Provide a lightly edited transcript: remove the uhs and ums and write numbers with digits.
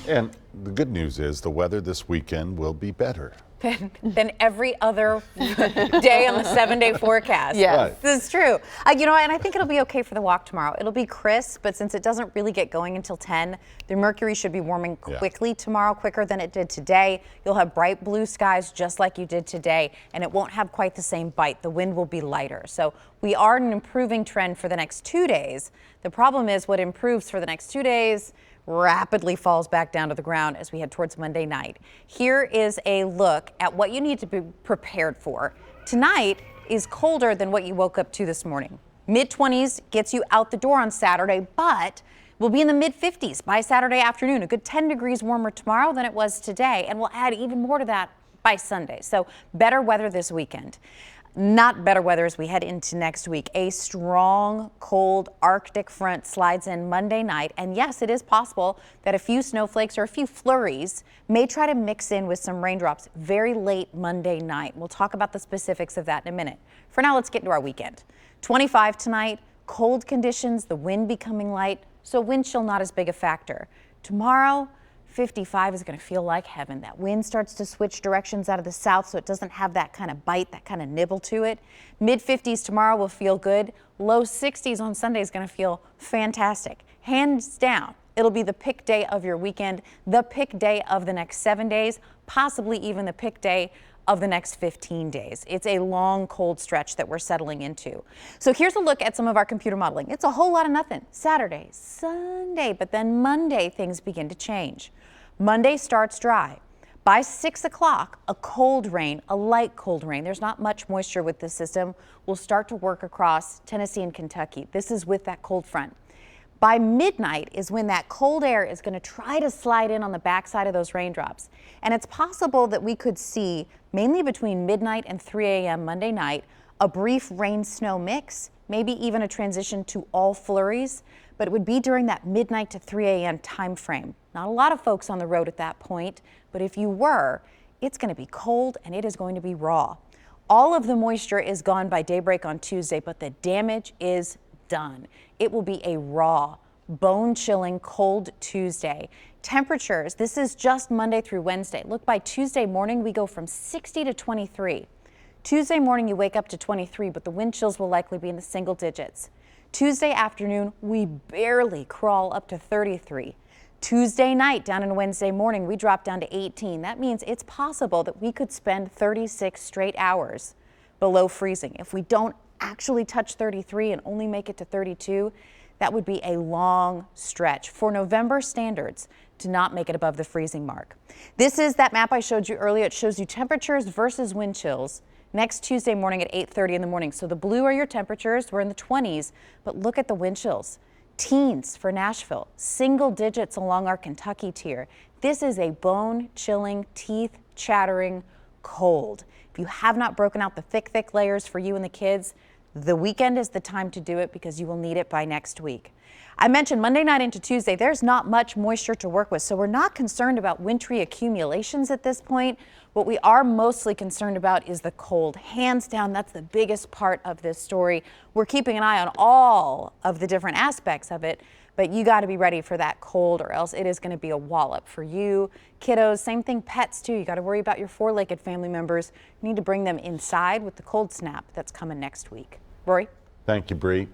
And the good news is the weather this weekend will be better than every other day on the 7-day forecast. Yes. Right. This is true. And I think it'll be okay for the walk tomorrow. It'll be crisp, but since it doesn't really get going until 10, the mercury should be warming quickly tomorrow, quicker than it did today. You'll have bright blue skies just like you did today, and it won't have quite the same bite. The wind will be lighter. So we are in an improving trend for the next 2 days. The problem is what improves for the next 2 days rapidly falls back down to the ground as we head towards Monday night. Here is a look at what you need to be prepared for. Tonight is colder than what you woke up to this morning. Mid-20s gets you out the door on Saturday, but we'll be in the mid-50s by Saturday afternoon. A good 10 degrees warmer tomorrow than it was today, and we'll add even more to that by Sunday. So better weather this weekend. Not better weather as we head into next week. A strong, cold Arctic front slides in Monday night. And yes, it is possible that a few snowflakes or a few flurries may try to mix in with some raindrops very late Monday night. We'll talk about the specifics of that in a minute. For now, let's get into our weekend. 25 tonight, cold conditions, the wind becoming light, so wind chill not as big a factor. Tomorrow, 55 is going to feel like heaven. That wind starts to switch directions out of the south, so it doesn't have that kind of bite, that kind of nibble to it. Mid-50s tomorrow will feel good. Low 60s on Sunday is going to feel fantastic. Hands down, it'll be the pick day of your weekend, the pick day of the next 7 days, possibly even the pick day of the next 15 days. It's a long, cold stretch that we're settling into. So here's a look at some of our computer modeling. It's a whole lot of nothing. Saturday, Sunday, but then Monday things begin to change. Monday starts dry. By 6 o'clock, a cold rain, a light cold rain, there's not much moisture with this system, will start to work across Tennessee and Kentucky. This is with that cold front. By midnight is when that cold air is going to try to slide in on the backside of those raindrops. And it's possible that we could see, mainly between midnight and 3 a.m. Monday night, a brief rain-snow mix, maybe even a transition to all flurries, but it would be during that midnight to 3 a.m. time frame. Not a lot of folks on the road at that point, but if you were, it's going to be cold and it is going to be raw. All of the moisture is gone by daybreak on Tuesday, but the damage is done. It will be a raw, bone-chilling, cold Tuesday. Temperatures, this is just Monday through Wednesday. Look, by Tuesday morning, we go from 60 to 23. Tuesday morning, you wake up to 23, but the wind chills will likely be in the single digits. Tuesday afternoon, we barely crawl up to 33. Tuesday night down into Wednesday morning, we drop down to 18. That means it's possible that we could spend 36 straight hours below freezing. If we don't actually touch 33 and only make it to 32, that would be a long stretch for November standards to not make it above the freezing mark. This is that map I showed you earlier. It shows you temperatures versus wind chills next Tuesday morning at 8:30 in the morning. So the blue are your temperatures. We're in the 20s, but look at the wind chills. Teens for Nashville, single digits along our Kentucky tier. This is a bone-chilling, teeth-chattering cold. If you have not broken out the thick layers for you and the kids, the weekend is the time to do it because you will need it by next week. I mentioned Monday night into Tuesday, there's not much moisture to work with, so we're not concerned about wintry accumulations at this point. What we are mostly concerned about is the cold. Hands down, that's the biggest part of this story. We're keeping an eye on all of the different aspects of it, but you got to be ready for that cold or else it is going to be a wallop for you, kiddos, same thing, pets too. You got to worry about your four-legged family members. You need to bring them inside with the cold snap that's coming next week. Rory? Thank you, Bree.